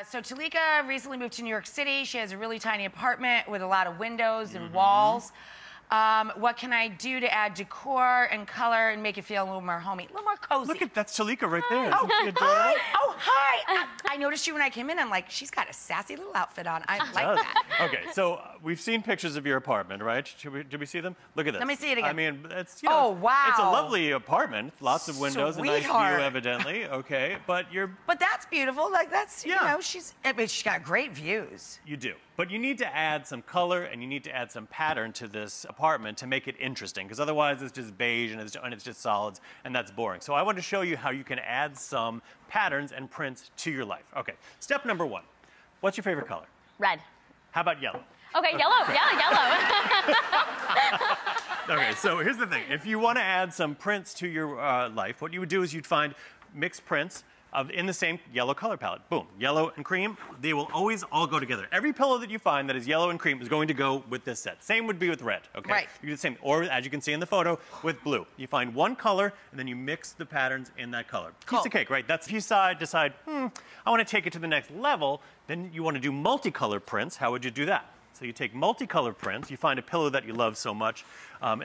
So Talika recently moved to New York City. She has a really tiny apartment with a lot of windows and walls. What can I do to add decor and color and make it feel a little more homey, a little more cozy? Look at that's Talika right there. Oh, Isn't she adorable? hi. Oh, hi. I noticed you when I came in. I'm like, she's got a sassy little outfit on. I like that. Okay, so we've seen pictures of your apartment, right? Did we see them? Look at this. Let me see it again. I mean, it's, you know, oh, wow. It's a lovely apartment. Lots of windows, a nice Sweetheart. view, evidently. Okay, but But that's beautiful. Like, that's, Yeah. you know, she's got great views. You do. But you need to add some color and you need to add some pattern to this apartment to make it interesting, because otherwise it's just beige and it's just solids, and that's boring. So I want to show you how you can add some patterns and prints to your life. Okay, step number one. What's your favorite color? Red. How about yellow? Okay, yellow. Yeah, yellow. Okay, so here's the thing. If you want to add some prints to your life, what you would do is you'd find mixed prints in the same yellow color palette. Boom, yellow and cream, they will always all go together. Every pillow that you find that is yellow and cream is going to go with this set. Same would be with red, okay? Right. You do the same, or as you can see in the photo, with blue. You find one color, and then you mix the patterns in that color. Cool. Piece of cake, right? That's if you decide, I want to take it to the next level, then you want to do multicolor prints. How would you do that? So you take multicolor prints, you find a pillow that you love so much,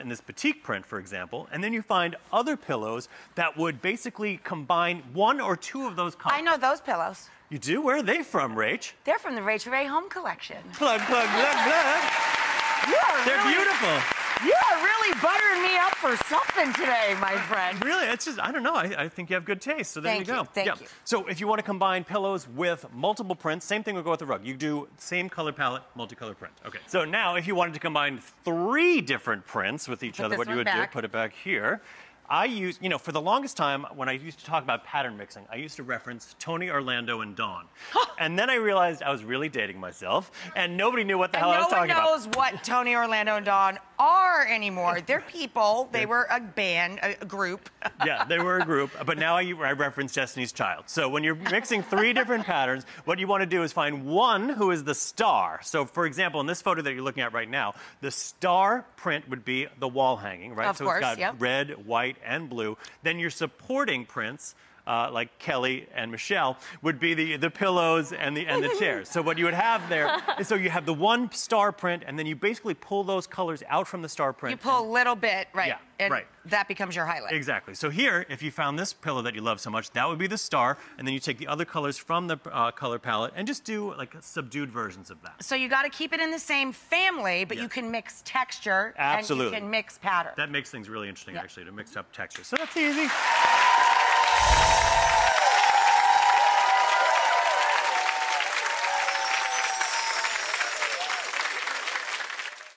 in this batik print, for example, and then you find other pillows that would basically combine one or two of those colors. I know those pillows. You do? Where are they from, Rach? They're from the Rachael Home Collection. Plug, plug, plug, plug. They're beautiful. You are really buttering me up for something today, my friend. Really, it's just, I don't know, I think you have good taste, so there you go. Thank you. So if you want to combine pillows with multiple prints, same thing would go with the rug. You do same color palette, multicolor print. Okay, so now if you wanted to combine 3 different prints with each other, what you would do, put it back here. I use, you know, for the longest time, when I used to talk about pattern mixing, I used to reference Tony, Orlando, and Dawn. And then I realized I was really dating myself, and nobody knew what the hell I was talking about. No one knows what Tony, Orlando, and Dawn are anymore. They're people. They were a band, a group. Yeah, they were a group, but now I reference Destiny's Child. So when you're mixing 3 different patterns, what you want to do is find one who is the star. So for example, in this photo that you're looking at right now, the star print would be the wall hanging, right? Of course, it's got red, white, and blue. Then your supporting prints, like Kelly and Michelle, would be the pillows and the chairs. So what you would have there is, so you have the one star print, and then you basically pull those colors out from the star print. You pull a little bit, right? Yeah, and right. that becomes your highlight. Exactly. So here, if you found this pillow that you love so much, that would be the star, and then you take the other colors from the color palette and just do like subdued versions of that. So you got to keep it in the same family, but you can mix texture. Absolutely. And you can mix pattern. That makes things really interesting, actually, to mix up textures. So that's easy.